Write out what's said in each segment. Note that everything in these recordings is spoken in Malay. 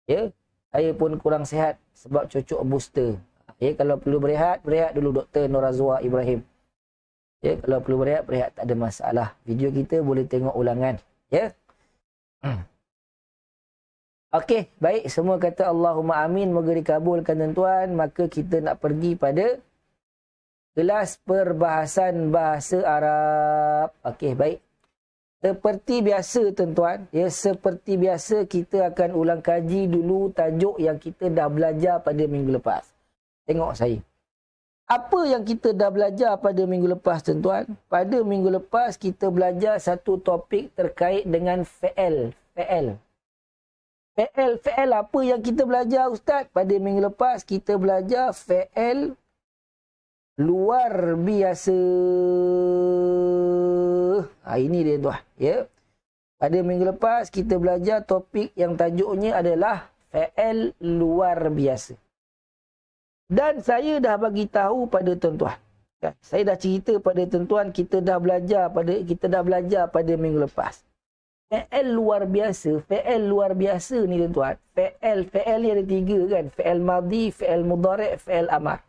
Ya, saya pun kurang sihat sebab cucuk booster. Ya, kalau perlu berehat, berehat dulu Dr. Norazwa Ibrahim. Ya, kalau perlu berehat, berehat, tak ada masalah. Video kita boleh tengok ulangan. Ya. Okey, baik. Semua kata Allahumma amin. Moga dikabulkan tuan-tuan. Maka kita nak pergi pada kelas perbahasan bahasa Arab. Okey, baik. Seperti biasa tuan-tuan, ya, seperti biasa kita akan ulang kaji dulu tajuk yang kita dah belajar pada minggu lepas. Tengok saya. Apa yang kita dah belajar pada minggu lepas tuan-tuan? Pada minggu lepas kita belajar satu topik terkait dengan fi'il. Fi'il apa yang kita belajar Ustaz? Pada minggu lepas kita belajar fi'il luar biasa. Ini dia tuan. Ya. Pada minggu lepas kita belajar topik yang tajuknya adalah fi'il luar biasa. Dan saya dah bagi tahu pada tuan-tuan. Saya dah cerita pada tuan-tuan kita dah belajar pada minggu lepas. Fi'il luar biasa ni tuan-tuan. Fi'il ni ada 3 kan. Fi'il madhi, fi'il mudhari', fi'il amar.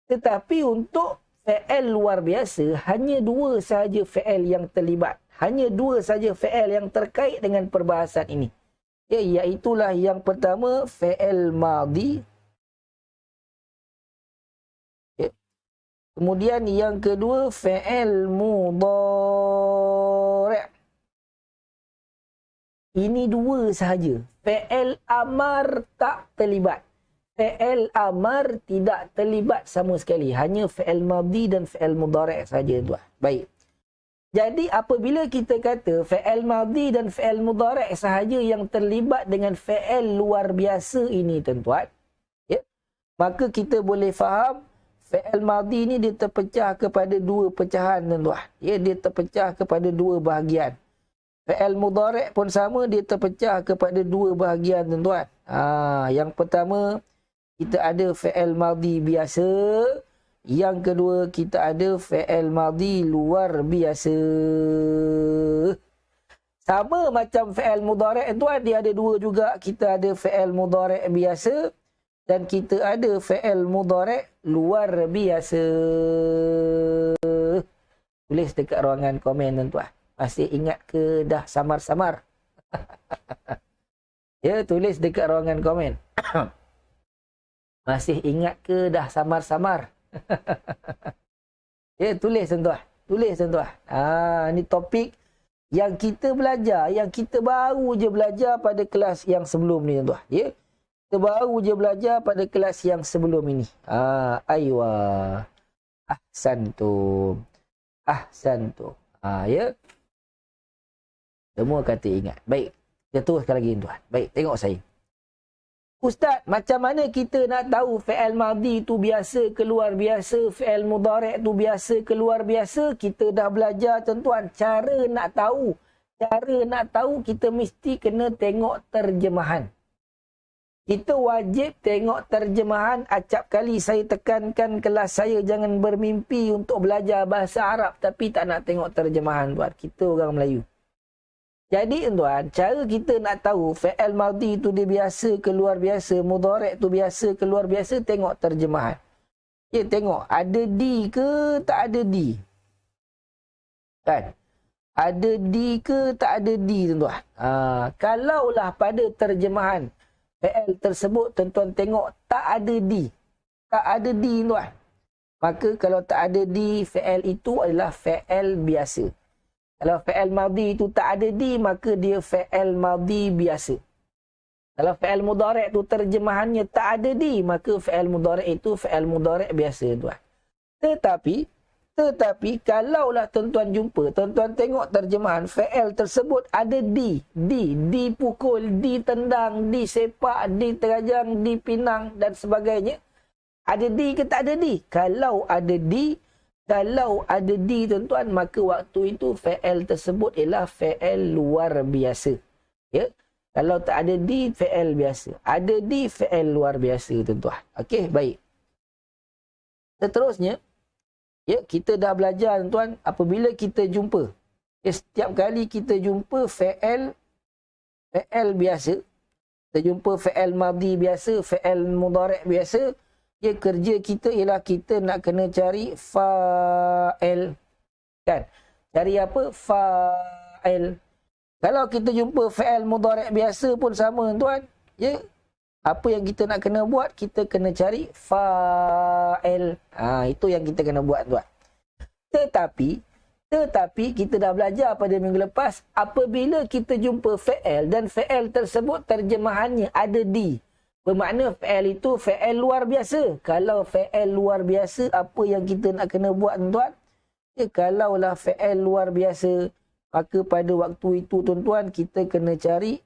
Tetapi untuk fi'il luar biasa, hanya 2 sahaja fi'il yang terlibat. Hanya 2 sahaja fi'il yang terkait dengan perbahasan ini. Ya, iaitulah yang pertama, fi'il madhi. Ya. Kemudian yang kedua, fi'il mudhari'. Ini 2 sahaja. Fi'il amar tak terlibat. Fi'il amar tidak terlibat sama sekali. Hanya fi'il madhi dan fi'il mudhari' saja tuan. Baik. Jadi apabila kita kata fi'il madhi dan fi'il mudhari' sahaja yang terlibat dengan fi'il luar biasa ini tuan-tuan, ya, maka kita boleh faham fi'il madhi ni dia terpecah kepada 2 pecahan tuan-tuan. Ya, dia terpecah kepada 2 bahagian. Fi'il mudhari' pun sama, dia terpecah kepada 2 bahagian tuan-tuan. Yang pertama kita ada fi'il madhi biasa. Yang kedua kita ada fi'il madhi luar biasa. Sama macam fi'il mudhari' tuan, dia ada 2 juga. Kita ada fi'il mudhari' biasa dan kita ada fi'il mudhari' luar biasa. Tulis dekat ruangan komen tuan-tuan. Masih ingat ke dah samar-samar? Ya, tulis dekat ruangan komen. Masih ingat ke dah samar-samar? Ya, tulis tuan-tuan. Tulis tuan-tuan. Ni topik yang kita belajar, yang kita baru je belajar pada kelas yang sebelum ni tuan-tuan. Ya. Kita baru je belajar pada kelas yang sebelum ini. Aywa. Ahsantum. Ahsantum. Ya. Semua kata ingat. Baik. Kita teruskan lagi tuan. Baik, tengok saya. Ustaz, macam mana kita nak tahu fi'il madhi tu biasa ke luar biasa, fi'il mudhari' tu biasa ke luar biasa? Kita dah belajar tuan-tuan. Cara nak tahu kita mesti kena tengok terjemahan. Kita wajib tengok terjemahan. Acap kali saya tekankan kelas saya jangan bermimpi untuk belajar bahasa Arab tapi tak nak tengok terjemahan tuan. Kita orang Melayu. Jadi tuan, cara kita nak tahu fi'il madhi tu dia biasa ke luar biasa, mudhari' tu biasa ke luar biasa, tengok terjemahan. Ya, tengok ada di ke tak ada di. Kan? Ada di ke tak ada di tuan-tuan. Kalaulah pada terjemahan fi'il tersebut tuan-tuan tengok tak ada di. Tak ada di tuan. Maka kalau tak ada di, fi'il itu adalah fi'il biasa. Kalau fi'il madhi itu tak ada di, maka dia fi'il madhi biasa. Kalau fi'il mudhari' itu terjemahannya tak ada di, maka fi'il mudhari' itu fi'il mudhari' biasa tuan. Tetapi kalaulah tuan-tuan jumpa, tuan-tuan tengok terjemahan fi'il tersebut ada di, dipukul, ditendang, disepak, diterajang, dipinang dan sebagainya. Ada di ke tak ada di? Kalau ada di tuan-tuan, maka waktu itu fi'il tersebut ialah fi'il luar biasa. Ya. Kalau tak ada di, fi'il biasa. Ada di, fi'il luar biasa tuan-tuan. Okey, baik. Seterusnya, ya, kita dah belajar tuan-tuan, apabila kita jumpa, ya, setiap kali kita jumpa fi'il biasa, Kita jumpa fi'il madhi biasa, fi'il mudhari' biasa. Ya, kerja kita ialah kita nak kena cari fa'il. Kan? Cari apa? Fa'il. Kalau kita jumpa fi'il mudhari' biasa pun sama tuan. Ya. Apa yang kita nak kena buat? Kita kena cari fa'il. Itu yang kita kena buat tuan. Tetapi kita dah belajar pada minggu lepas, apabila kita jumpa fi'il dan fi'il tersebut terjemahannya ada di. Bermakna fi'il itu fi'il luar biasa. Kalau fi'il luar biasa, apa yang kita nak kena buat tuan-tuan? Ya, kalaulah fi'il luar biasa, maka pada waktu itu tuan-tuan kita kena cari.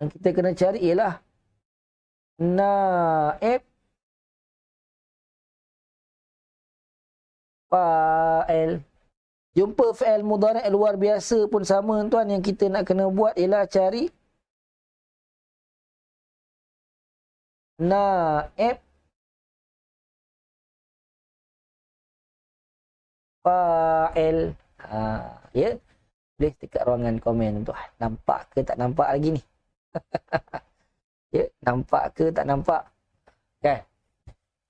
Yang kita kena cari ialah naib fa'il. Jumpa fi'il mudhari' luar biasa pun sama tuan. Yang kita nak kena buat ialah cari naib fa'il. Ya. Boleh dekat ruangan komen tuan. Nampak ke tak nampak lagi ni? Ya, nampak ke tak nampak? Kan?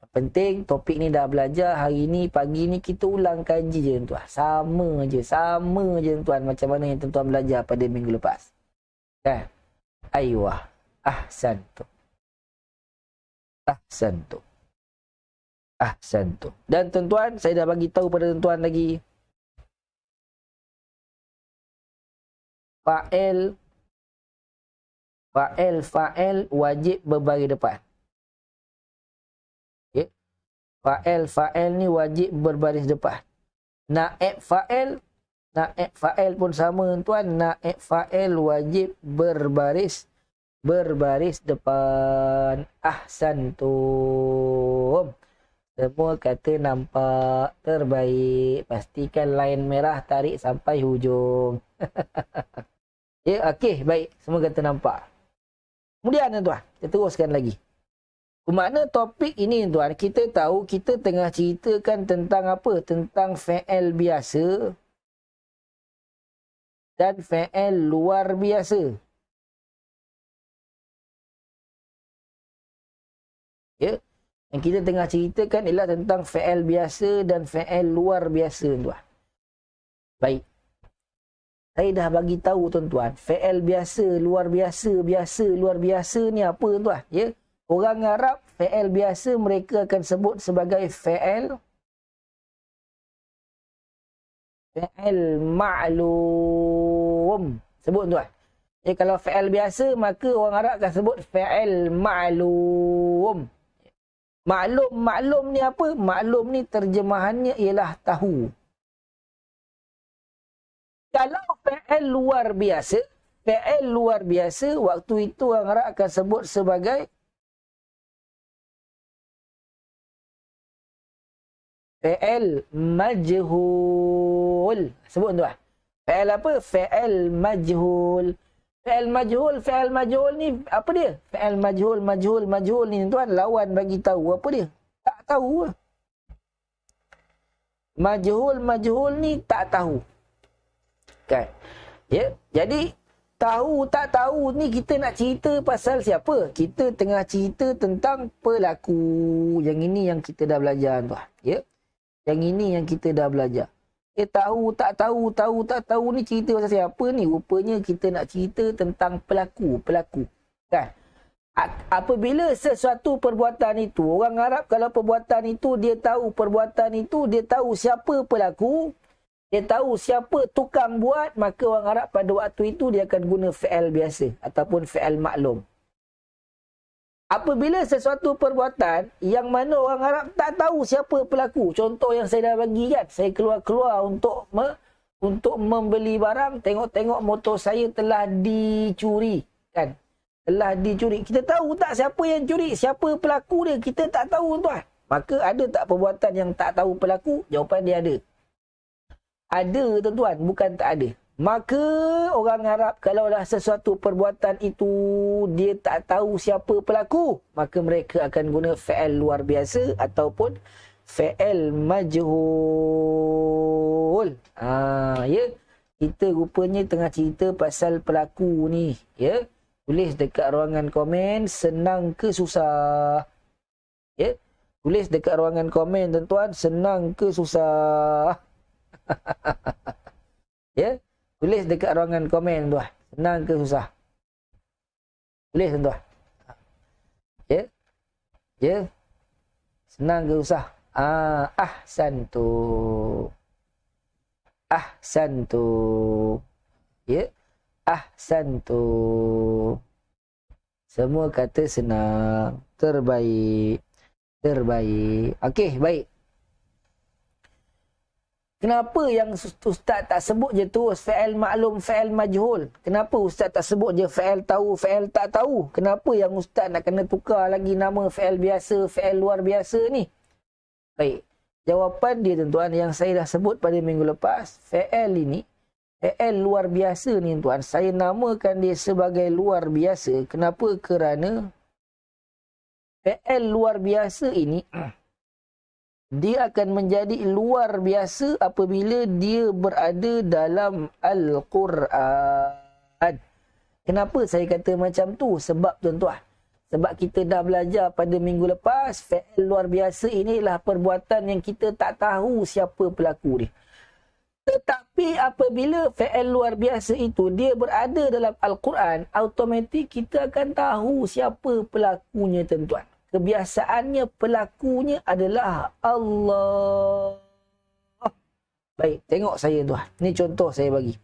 Yang penting topik ni dah belajar. Hari ni, pagi ni kita ulang kaji je tuan. Sama je tuan. Macam mana yang tuan belajar pada minggu lepas. Kan? Aywah. Ahsantum. Dan tuan-tuan, saya dah bagi tahu pada tuan-tuan lagi. Fa'il wajib berbaris depan. Okay. Fa'il ni wajib berbaris depan. Naib fa'il pun sama tuan. Naib fa'il wajib berbaris depan. Ahsantum. Semua kata nampak terbaik. Pastikan line merah tarik sampai hujung. Ya, okey, baik. Semua kata nampak. Kemudian tuan, kita teruskan lagi. Bermakna topik ini tuan, kita tahu kita tengah ceritakan tentang apa? Tentang fi'il biasa dan fi'il luar biasa. Ya. Yang kita tengah ceritakan ialah tentang fi'il biasa dan fi'il luar biasa tuan. Baik. Saya dah bagi tahu tuan-tuan, fi'il biasa, luar biasa, luar biasa ni apa tuan? Ya. Orang Arab fi'il biasa mereka akan sebut sebagai fi'il ma'lum. Sebut tuan. Ya, kalau fi'il biasa maka orang Arab akan sebut fi'il ma'lum. Maklum ni apa? Maklum ni terjemahannya ialah tahu. Kalau fi'il luar biasa, waktu itu orang Arab akan sebut sebagai fi'il majhul. Sebut tuan. Fi'il apa? Fi'il majhul. Fi'il majhul ni apa dia? Fi'il majhul ni tuan, lawan bagi tahu apa dia? Tak tahu. Majhul ni tak tahu. Kan? Ya, jadi tahu tak tahu ni kita nak cerita pasal siapa? Kita tengah cerita tentang pelaku. Yang ini yang kita dah belajar tuan. Ya. Yang ini yang kita dah belajar. Tahu tak tahu ni cerita pasal siapa ni? Rupanya kita nak cerita tentang pelaku. Kan? Apabila sesuatu perbuatan itu, orang Arab kalau perbuatan itu, dia tahu perbuatan itu, dia tahu siapa pelaku, dia tahu siapa tukang buat, maka orang Arab pada waktu itu dia akan guna fi'il biasa ataupun fi'il maklum. Apabila sesuatu perbuatan yang mana orang Arab tak tahu siapa pelaku, contoh yang saya dah bagi kan, saya keluar untuk membeli barang, tengok motor saya telah dicuri kan. Telah dicuri. Kita tahu tak siapa yang curi, siapa pelaku dia, kita tak tahu tuan. Maka ada tak perbuatan yang tak tahu pelaku? Jawapan dia ada. Ada tuan-tuan, bukan tak ada. Maka orang Arab kalaulah sesuatu perbuatan itu dia tak tahu siapa pelaku, maka mereka akan guna fi'il luar biasa ataupun fi'il majhul. Ya. Kita rupanya tengah cerita pasal pelaku ni. Ya. Tulis dekat ruangan komen, senang ke susah? Ya. Tulis dekat ruangan komen tuan-tuan, senang ke susah? Ya. Tulis dekat ruangan komen tuan, senang ke susah? Tulis tuan-tuan. Ya. Ya. Senang ke susah? Ahsantu. Ahsantu. Ya. Ahsantu. Semua kata senang. Terbaik. Terbaik. Okey, baik. Kenapa yang ustaz tak sebut je terus fa'il maklum, fa'il majhul? Kenapa ustaz tak sebut je fa'il tahu, fa'il tak tahu? Kenapa yang ustaz nak kena tukar lagi nama fa'il biasa, fa'il luar biasa ni? Baik. Jawapan dia tuan-tuan yang saya dah sebut pada minggu lepas, fa'il ini, fa'il luar biasa ni tuan, saya namakan dia sebagai luar biasa. Kenapa? Kerana fa'il luar biasa ini dia akan menjadi luar biasa apabila dia berada dalam Al-Quran. Kenapa saya kata macam tu? Sebab tuan-tuan, sebab kita dah belajar pada minggu lepas, fa'il luar biasa inilah perbuatan yang kita tak tahu siapa pelaku dia. Tetapi apabila fa'il luar biasa itu dia berada dalam Al-Quran, automatik kita akan tahu siapa pelakunya tuan-tuan. Kebiasaannya pelakunya adalah Allah. Baik, tengok saya tuan. Ini contoh saya bagi.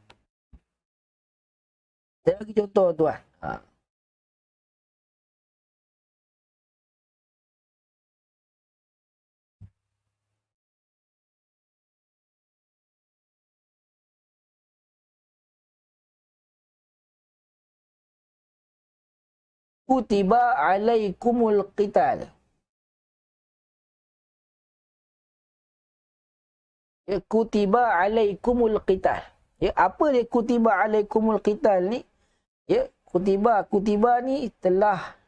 Saya bagi contoh tuan. Kutiba alaikumul qital. Ya, kutiba alaikumul qital. Ya, apa dia kutiba alaikumul qital ni? Ya, kutiba ni telah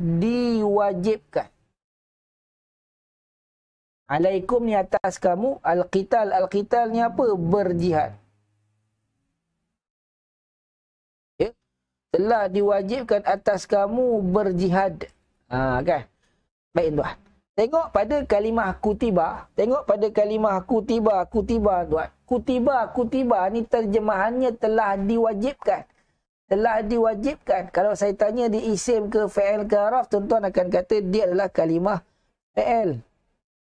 diwajibkan. Alaikum ni atas kamu, al-qital ni apa? Berjihad. Telah diwajibkan atas kamu berjihad. Kan? Baik tuan. Tengok pada kalimah kutiba. Tengok pada kalimah kutiba tuan. Kutiba ni terjemahannya telah diwajibkan. Telah diwajibkan. Kalau saya tanya di isim ke fa'il ke haraf, tuan-tuan akan kata dia adalah kalimah fa'il.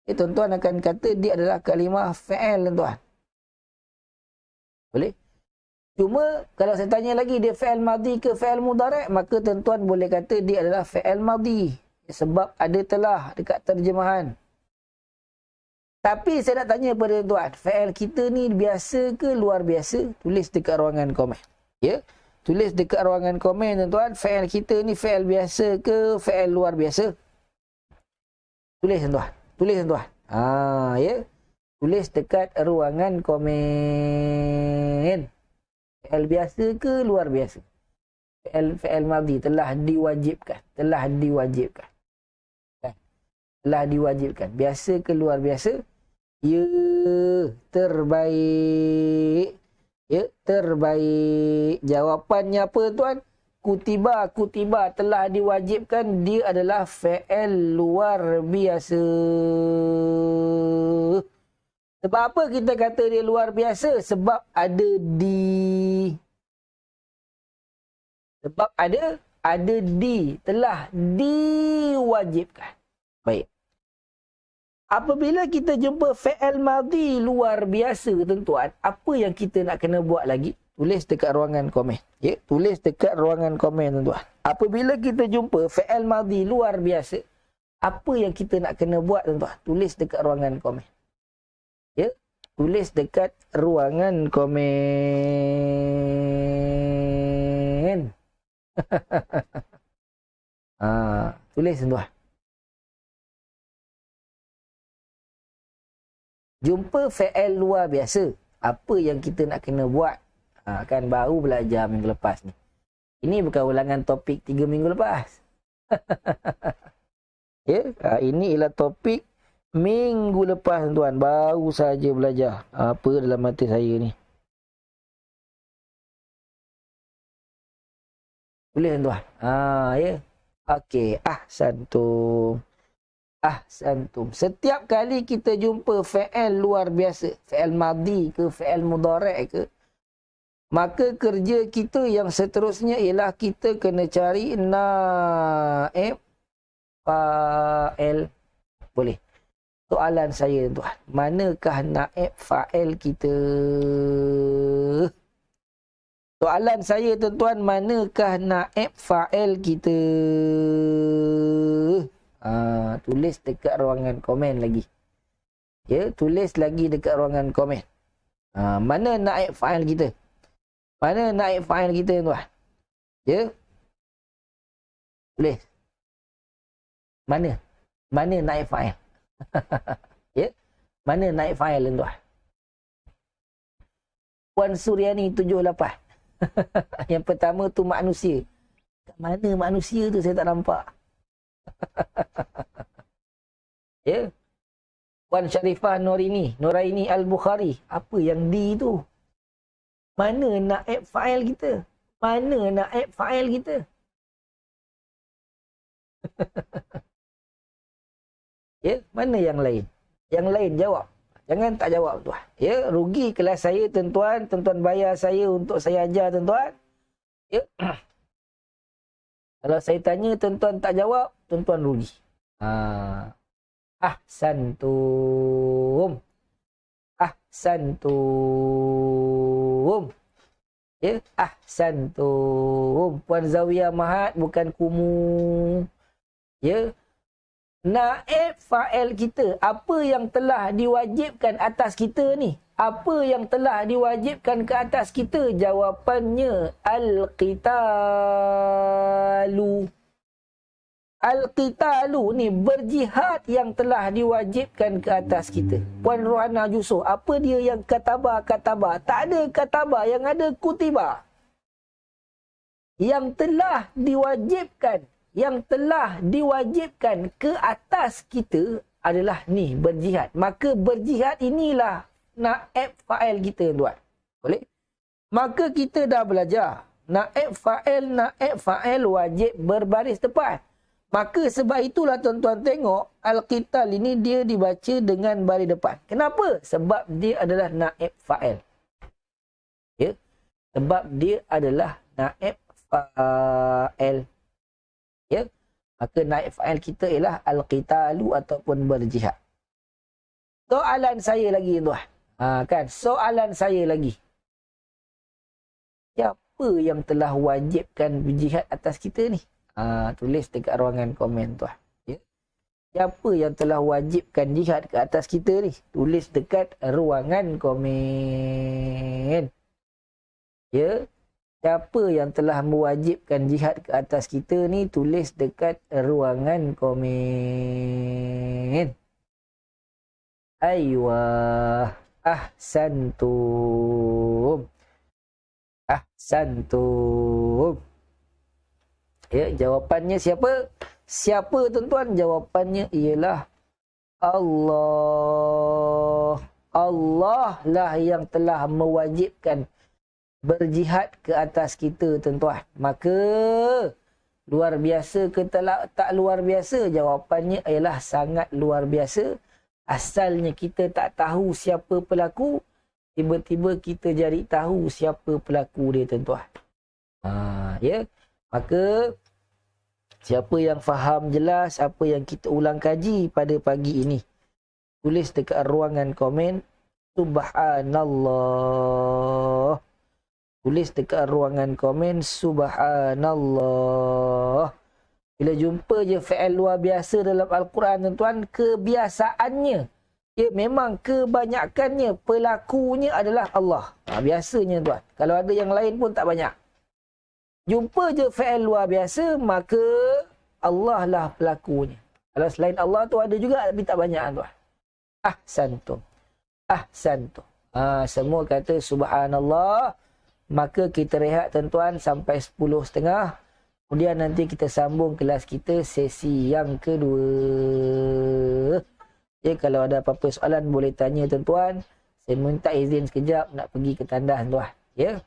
Tuan-tuan akan kata dia adalah kalimah fa'il tuan. Boleh? Cuma kalau saya tanya lagi dia fa'il madhi ke fa'il mudhari', maka tuan-tuan boleh kata dia adalah fa'il madhi. Sebab ada telah dekat terjemahan. Tapi saya nak tanya pada tuan, fa'il kita ni biasa ke luar biasa? Tulis dekat ruangan komen. Ya? Tulis dekat ruangan komen tuan-tuan, fa'il kita ni fa'il biasa ke fa'il luar biasa? Tulis tuan-tuan. Tulis tuan-tuan. Ya. Tulis dekat ruangan komen. Fa'il biasa ke luar biasa? Fa'il madhi telah diwajibkan. Telah diwajibkan. Telah diwajibkan. Biasa ke luar biasa? Ya, terbaik. Ya, terbaik. Jawapannya apa tuan? Kutiba telah diwajibkan. Dia adalah fa'il luar biasa. Sebab apa kita kata dia luar biasa? Sebab ada di. Sebab ada di. Telah diwajibkan. Baik. Apabila kita jumpa fa'il madhi luar biasa, tuan-tuan, apa yang kita nak kena buat lagi? Tulis dekat ruangan komen. Ya, tulis dekat ruangan komen, tuan-tuan. Apabila kita jumpa fa'il madhi luar biasa, apa yang kita nak kena buat, tuan-tuan? Tulis dekat ruangan komen. Ya, tulis dekat ruangan komen. Tulis tuan. Jumpa fa'il luar biasa. Apa yang kita nak kena buat? Kan baru belajar minggu lepas ni. Ini bukan ulangan topik 3 minggu lepas. Ya, ini ialah topik Minggu lepas tuan baru saja belajar. Apa dalam mata saya ni? Boleh tuan? Ya. Okey, ahsantum. Ahsantum. Setiap kali kita jumpa fi'il luar biasa, fi'il madhi ke fi'il mudhari' ke, maka kerja kita yang seterusnya ialah kita kena cari naib fa'il. Boleh. Soalan saya tuan, manakah naib fa'il kita? Soalan saya tuan, manakah naib fa'il kita? Tulis dekat ruangan komen lagi. Ya, tulis lagi dekat ruangan komen. Mana naib fa'il kita? Mana naib fa'il kita tuan? Ya. Tulis. Mana? Mana naib fa'il? Ya. Mana naib fa'il tuan? Puan Suryani 78. Yang pertama tu manusia. Kat mana manusia tu saya tak nampak. Ya. Puan Syarifah Nuraini Al-Bukhari. Apa yang di tu? Mana naib fa'il kita? Mana naib fa'il kita? Ya, mana yang lain? Yang lain jawab. Jangan tak jawab tuan. Ya, rugi kelas saya tuan-tuan. Tuan-tuan bayar saya untuk saya ajar tuan-tuan. Ya. Kalau saya tanya tuan-tuan tak jawab, tuan-tuan rugi. Ahsantum. Ahsantum. Ya, ahsantum. Puan Zawiyah Mahat bukan kumu. Ya. Naib fa'il kita, apa yang telah diwajibkan atas kita ni? Apa yang telah diwajibkan ke atas kita? Jawapannya al-qitalu. Al-qitalu ni berjihad yang telah diwajibkan ke atas kita. Puan Rohana Yusof, apa dia yang katabah? Tak ada katabah, yang ada kutibah. Yang telah diwajibkan ke atas kita adalah ni, berjihad. Maka berjihad inilah naib fa'il kita tuan. Boleh? Maka kita dah belajar naib fa'il wajib berbaris tepat. Maka sebab itulah tuan-tuan tengok al-qital ini dia dibaca dengan baris depan. Kenapa? Sebab dia adalah naib fa'il. Ya? Sebab dia adalah naib fa'il. Ya? Maka naib fa'il kita ialah al-qitalu ataupun berjihad. Soalan saya lagi tuan. Kan? Soalan saya lagi. Siapa yang telah wajibkan berjihad atas kita ni? Tulis dekat ruangan komen tuan. Ya? Siapa yang telah wajibkan jihad ke atas kita ni? Tulis dekat ruangan komen. Ya? Siapa yang telah mewajibkan jihad ke atas kita ni? Tulis dekat ruangan komen. Aywah. Ahsantum. Ahsantum. Ya, jawapannya siapa? Siapa tuan-tuan? Jawapannya ialah Allah. Allah lah yang telah mewajibkan berjihad ke atas kita tuan-tuan. Maka luar biasa ke tak luar biasa? Jawapannya ialah sangat luar biasa. Asalnya kita tak tahu siapa pelaku, tiba-tiba kita jadi tahu siapa pelaku dia tuan-tuan. Ya. Maka siapa yang faham jelas apa yang kita ulang kaji pada pagi ini, tulis dekat ruangan komen subhanallah. Tulis dekat ruangan komen subhanallah. Bila jumpa je fi'il luar biasa dalam Al-Quran tuan-tuan, kebiasaannya, ya memang kebanyakannya pelakunya adalah Allah. Biasanya tuan. Kalau ada yang lain pun tak banyak. Jumpa je fi'il luar biasa, maka Allah lah pelakunya. Kalau selain Allah tu ada juga tapi tak banyak tuan. Ahsantum. Ahsantum. Semua kata subhanallah. Maka kita rehat tuan-tuan sampai 10.30. Kemudian nanti kita sambung kelas kita sesi yang kedua. Ya, kalau ada apa-apa soalan boleh tanya tuan-tuan. Saya minta izin sekejap nak pergi ke tandas tuan. Ya.